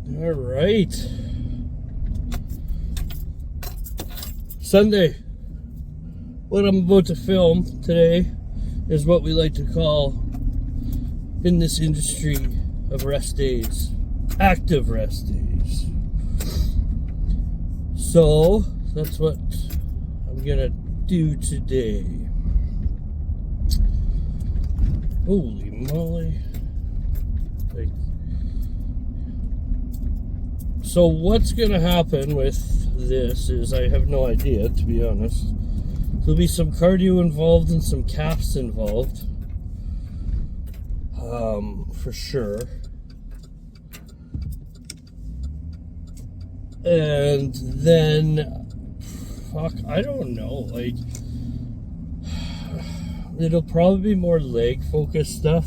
All right. Sunday. What I'm about to film today is what we like to call, in this industry of rest days, active rest days. So that's what I'm gonna do today. Holy moly. So what's gonna happen with this is I have no idea, to be honest. There'll be some cardio involved and some calves involved. For sure. And then, fuck, I don't know, like, it'll probably be more leg focused stuff.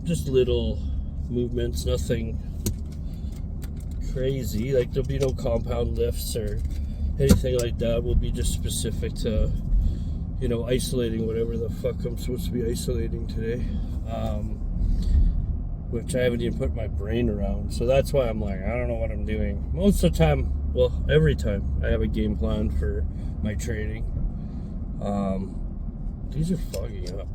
Just little movements, nothing crazy. Like, there'll be no compound lifts or anything like that. Will be just specific to, you know, isolating whatever the fuck I'm supposed to be isolating today. Which I haven't even put my brain around. So that's why I'm like, I don't know what I'm doing. Most of the time, well, every time, I have a game plan for my training. These are fogging up.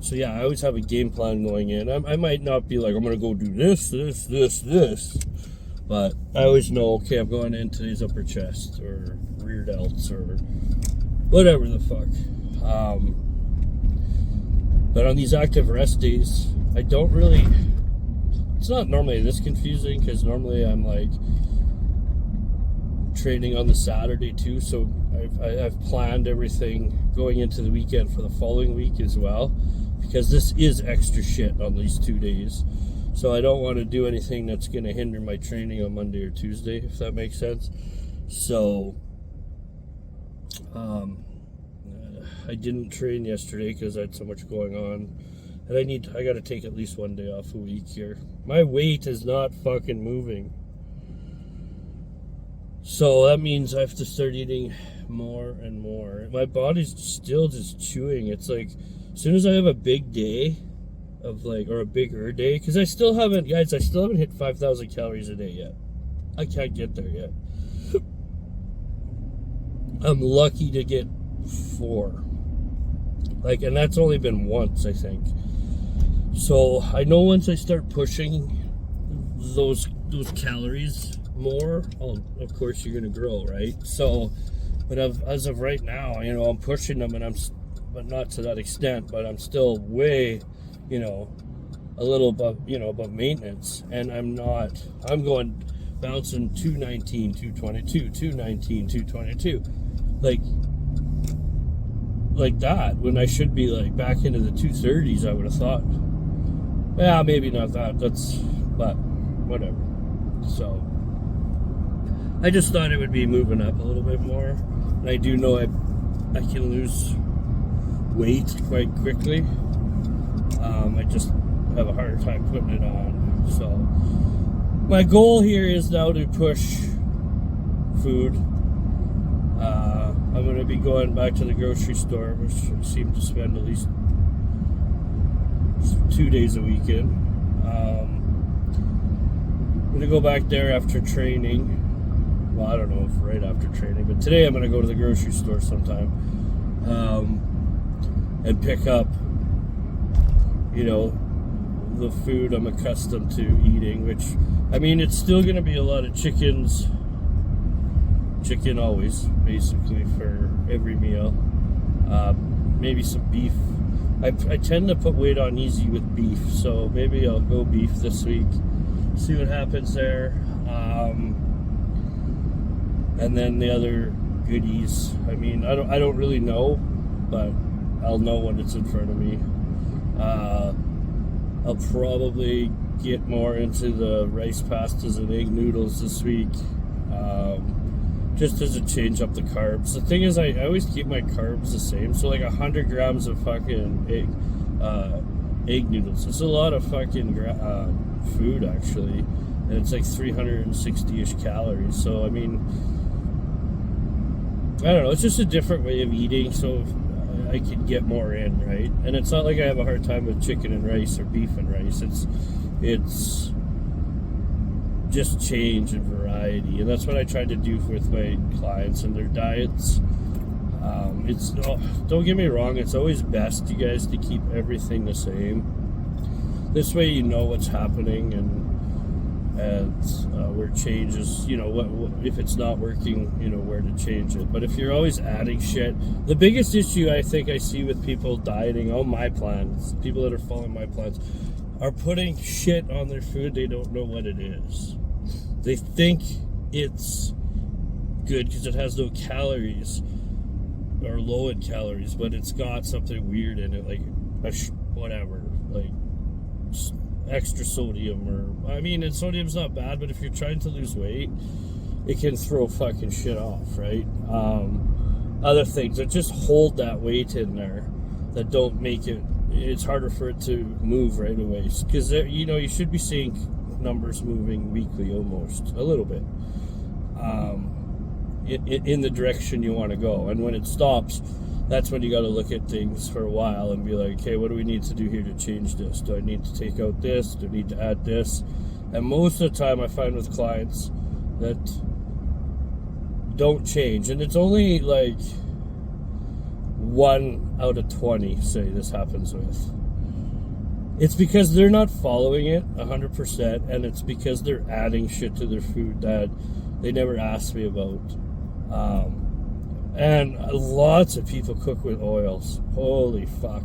So yeah, I always have a game plan going in. I might not be like, I'm going to go do this. But I always know, okay, I'm going into these upper chest or rear delts or whatever the fuck. But on these active rest days, I don't really, it's not normally this confusing because normally I'm like training on the Saturday too. So I've planned everything going into the weekend for the following week as well, because this is extra shit on these 2 days. So I don't want to do anything that's going to hinder my training on Monday or Tuesday, if that makes sense. So, I didn't train yesterday because I had so much going on. And I got to take at least 1 day off a week here. My weight is not fucking moving. So that means I have to start eating more and more. My body's still just chewing. It's like, as soon as I have a big day of like, or a bigger day, because I still haven't hit 5,000 calories a day yet. I can't get there yet. I'm lucky to get 4. Like, and that's only been once, I think. So I know once I start pushing those calories more, of course you're gonna grow, right? So, but as of right now, you know, I'm pushing them, and but not to that extent, but I'm still way, you know, a little above, you know, above maintenance, and I'm going bouncing 219, 222, 219, 222, like that, when I should be like back into the 230s, I would have thought. Yeah, maybe not that, but whatever. So I just thought it would be moving up a little bit more, and I do know I can lose weight quite quickly. I just have a harder time putting it on. So my goal here is now to push food. I'm going to be going back to the grocery store, which I seem to spend at least 2 days a week in. I'm going to go back there after training. Well, I don't know if right after training, but today I'm going to go to the grocery store sometime and pick up, you know, the food I'm accustomed to eating, which, I mean, it's still going to be a lot of chicken always, basically, for every meal. Maybe some beef. I tend to put weight on easy with beef, so maybe I'll go beef this week, see what happens there. And then the other goodies, I mean, I don't really know, but I'll know when it's in front of me. I'll probably get more into the rice pastas and egg noodles this week, just as a change up the carbs. The thing is, I always keep my carbs the same, so like 100 grams of fucking egg noodles. It's a lot of fucking food, actually, and it's like 360-ish calories. So I mean, I don't know, it's just a different way of eating. So I could get more in, right? And it's not like I have a hard time with chicken and rice or beef and rice. It's just change and variety, and that's what I try to do with my clients and their diets. Don't get me wrong, it's always best, you guys, to keep everything the same. This way you know what's happening and where changes, what if it's not working, where to change it. But if you're always adding shit, the biggest issue I think I see with people dieting on my plans, people that are following my plans, are putting shit on their food they don't know what it is. They think it's good because it has no calories or low in calories, but it's got something weird in it, like whatever, like extra sodium, or and sodium's not bad, but if you're trying to lose weight, it can throw fucking shit off, right? Other things that just hold that weight in there that don't make it's harder for it to move right away, because you should be seeing numbers moving weekly, almost a little bit, in the direction you want to go. And when it stops, that's when you got to look at things for a while and be like, okay, what do we need to do here to change this? Do I need to take out this? Do I need to add this? And most of the time I find with clients that don't change, and it's only like 1 out of 20 say this happens with, it's because they're not following it 100%, and it's because they're adding shit to their food that they never asked me about. And lots of people cook with oils. Holy fuck.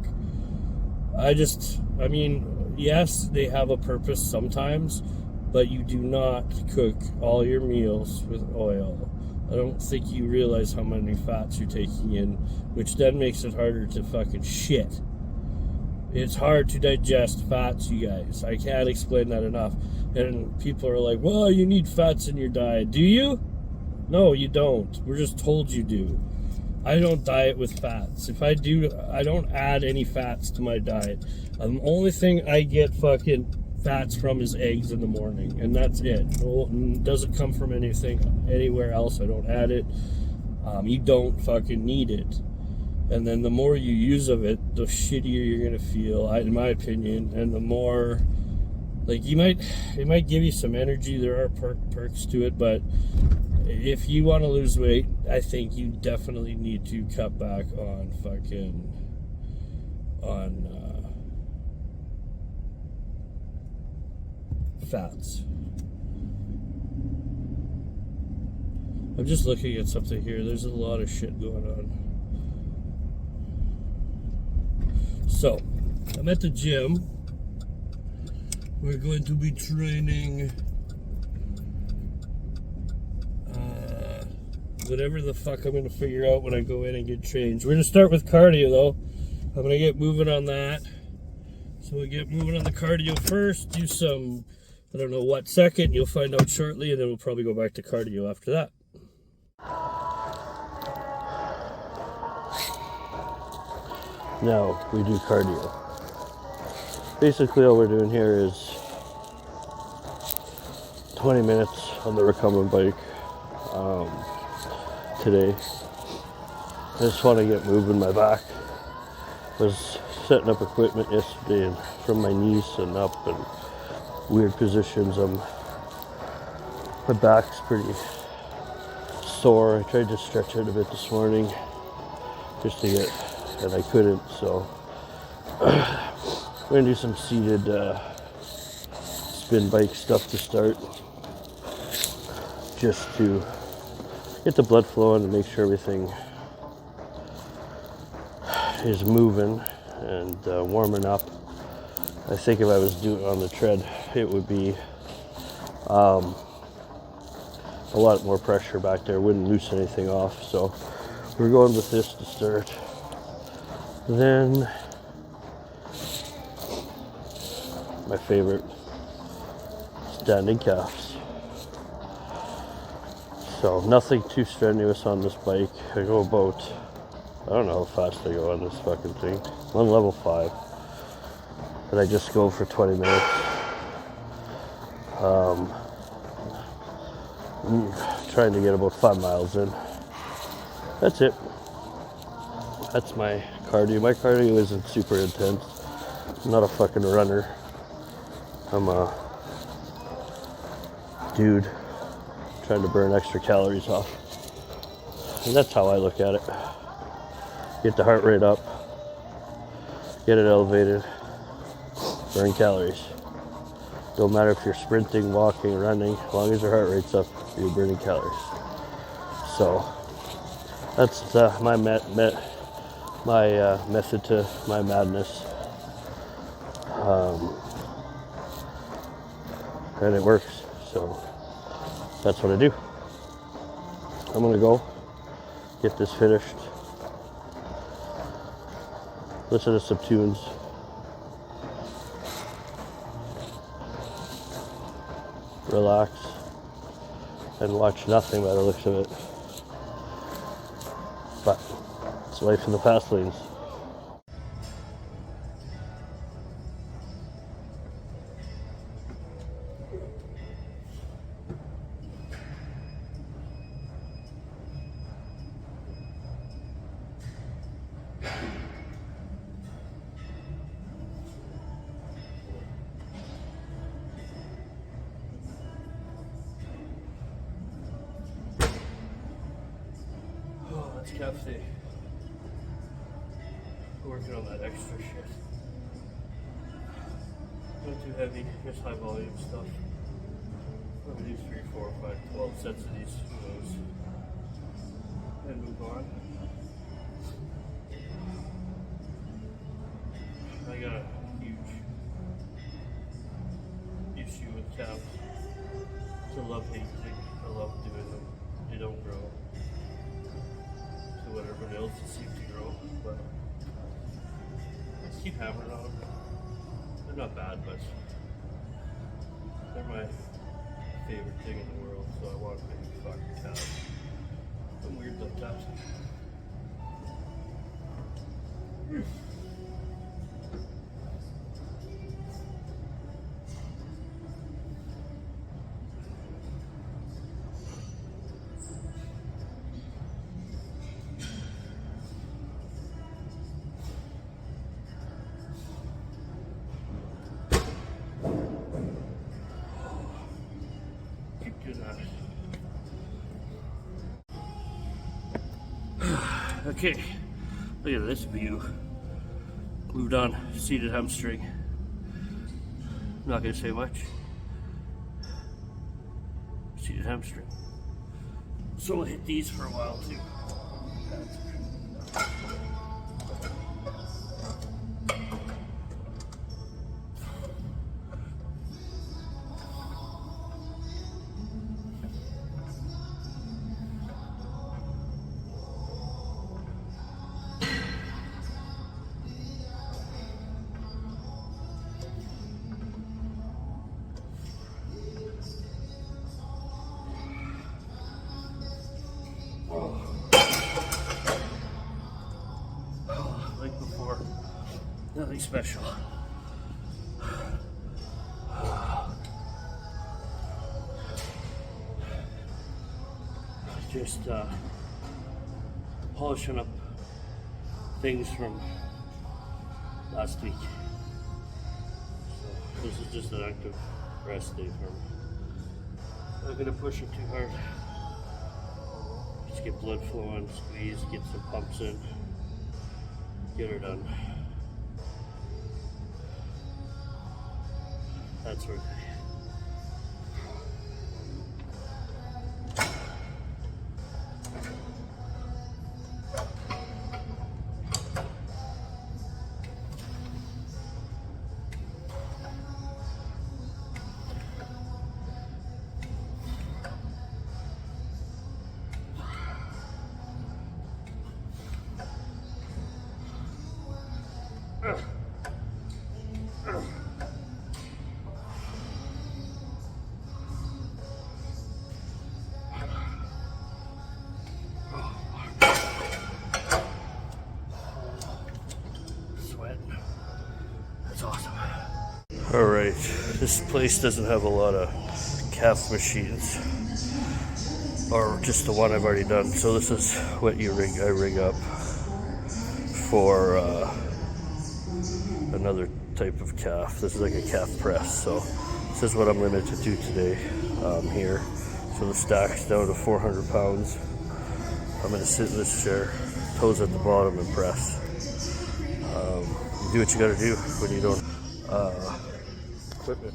Yes, they have a purpose sometimes, but you do not cook all your meals with oil. I don't think you realize how many fats you're taking in, which then makes it harder to fucking shit. It's hard to digest fats, you guys. I can't explain that enough. And people are like, well, you need fats in your diet. Do you? No, you don't. We're just told you do. I don't diet with fats. If I do, I don't add any fats to my diet. The only thing I get fucking fats from is eggs in the morning, and that's it. It doesn't come from anywhere else. I don't add it. You don't fucking need it. And then the more you use of it, the shittier you're gonna feel, in my opinion. And the more, like, it might give you some energy. There are perks to it, but if you want to lose weight, I think you definitely need to cut back on fats. I'm just looking at something here. There's a lot of shit going on. So, I'm at the gym. We're going to be training whatever the fuck I'm going to figure out when I go in and get changed. We're going to start with cardio, though. I'm going to get moving on that. So we get moving on the cardio first. Do some, I don't know what second. You'll find out shortly, and then we'll probably go back to cardio after that. Now we do cardio. Basically all we're doing here is 20 minutes on the recumbent bike today. I just want to get moving my back. Was setting up equipment yesterday, and from my knees and up and weird positions, my back's pretty sore. I tried to stretch it a bit this morning just to get, and I couldn't, so we're gonna do some seated spin bike stuff to start, just to get the blood flowing and make sure everything is moving and warming up. I think if I was doing it on the tread, it would be a lot more pressure back there, wouldn't loosen anything off. So we're going with this to start. Then my favorite, standing calves. So nothing too strenuous on this bike. I go about, I don't know how fast I go on this fucking thing. I'm on level 5. But I just go for 20 minutes. Trying to get about 5 miles in. That's it. That's my cardio. My cardio isn't super intense. I'm not a fucking runner. I'm a dude trying to burn extra calories off. And that's how I look at it. Get the heart rate up, get it elevated, burn calories. Don't matter if you're sprinting, walking, running, as long as your heart rate's up, you're burning calories. So that's my method to my madness. And it works. So that's what I do. I'm gonna go get this finished, listen to some tunes, relax, and watch nothing by the looks of it. But it's life in the fast lanes. Cafe. Working on that extra shit. Not too heavy, just high volume stuff. I'm gonna do 3, 4, 5, 12 sets of these, who knows. And move on. I got a huge issue with calves. It's a love-hate thing. I love doing them. They don't grow to what everyone else seems to grow, but let's keep hammering on them. They're not bad, but they're my favorite thing in the world, so I want big fucking calves. I'm weird like that. Okay, look at this view. Glued on seated hamstring. I'm not gonna say much. Seated hamstring. So we'll hit these for a while too. Like before, nothing special. Just polishing up things from last week. So this is just an active rest day for me. I'm not gonna push it too hard. Just get blood flowing, squeeze, get some pumps in, get her done. That's her day. Alright, this place doesn't have a lot of calf machines, or just the one I've already done, so this is what I rig up for another type of calf. This is like a calf press, so this is what I'm limited to today here. So the stack's down to 400 pounds. I'm going to sit in this chair, toes at the bottom, and press. You do what you got to do when you don't equipment.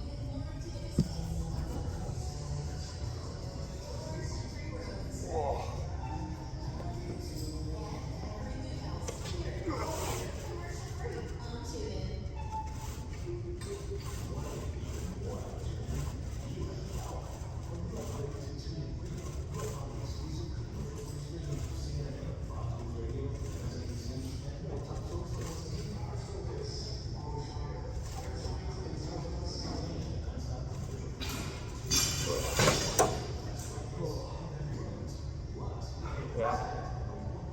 Yeah,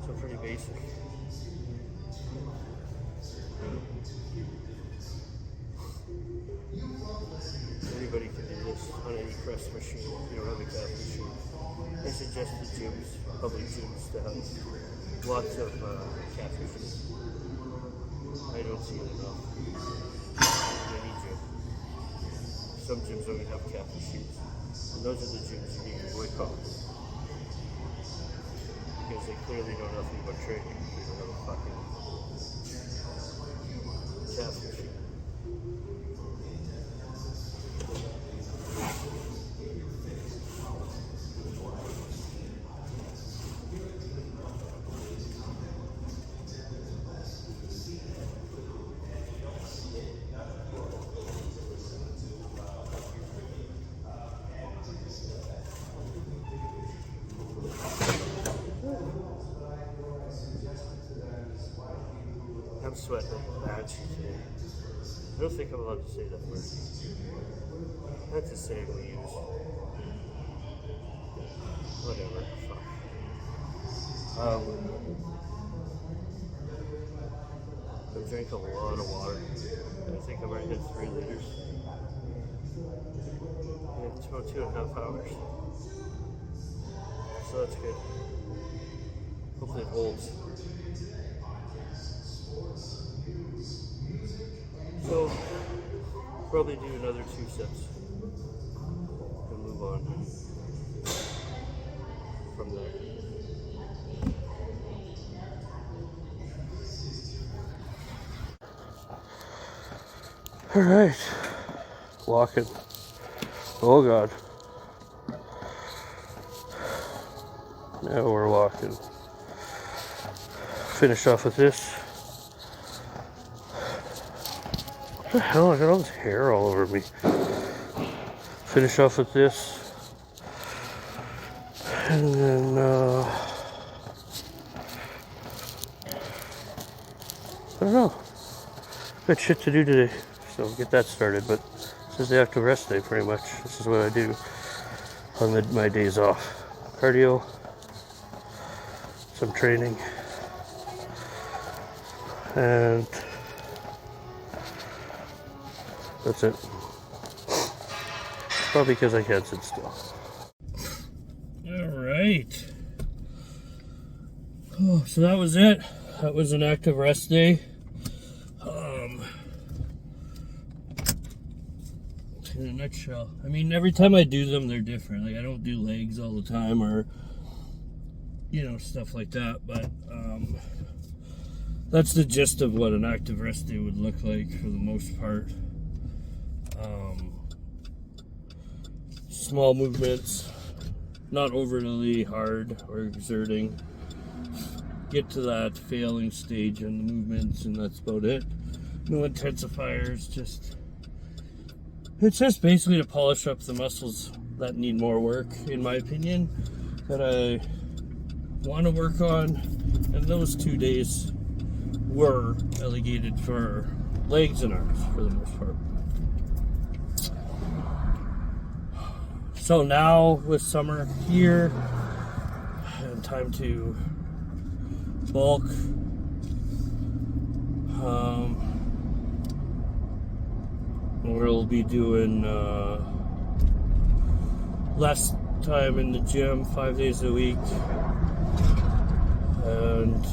so pretty basic. Anybody can do this on any press machine if you don't have a calf machine. I suggest the gyms, public gyms, to have lots of calf machines. I don't see it enough in any gym. Some gyms don't even have calf machines. And those are the gyms you need to boycott. Because they clearly know nothing about training. They don't have a fucking calf machine. I'm sweating like a banshee today. I don't think I'm allowed to say that word. That's a saying we use. Whatever. Fuck. I drank a lot of water. I think I've already hit 3 liters. Yeah, it's about 2.5 hours. So that's good. Hopefully it holds. So, probably do another 2 sets and move on from there. All right, walking. Oh God. Now we're walking. Finish off with this. What the hell? I got all this hair all over me. Finish off with this. And then, I don't know. Got shit to do today. So get that started. But this is the active rest day pretty much. This is what I do on my days off. Cardio. Some training. And that's it. Probably because I can't sit still. Alright. Oh, so that was it. That was an active rest day. In a nutshell. I mean, every time I do them, they're different. Like, I don't do legs all the time or, you know, stuff like that. But that's the gist of what an active rest day would look like for the most part. Small movements, not overly hard or exerting. Get to that failing stage in the movements, and that's about it. No intensifiers, it's just basically to polish up the muscles that need more work, in my opinion, that I want to work on. And those 2 days were allocated for legs and arms for the most part. So now with summer here, and time to bulk. We'll be doing less time in the gym, 5 days a week, and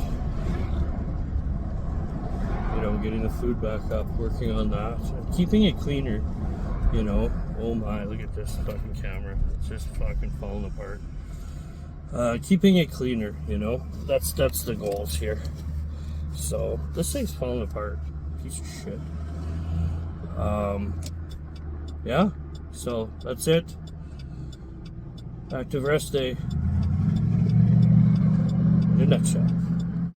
getting the food back up, working on that, keeping it cleaner, you know. Oh my, look at this fucking camera. It's just fucking falling apart. Keeping it cleaner, you know. That's the goals here. So, this thing's falling apart. Piece of shit. Yeah, so that's it. Active rest day in a nutshell.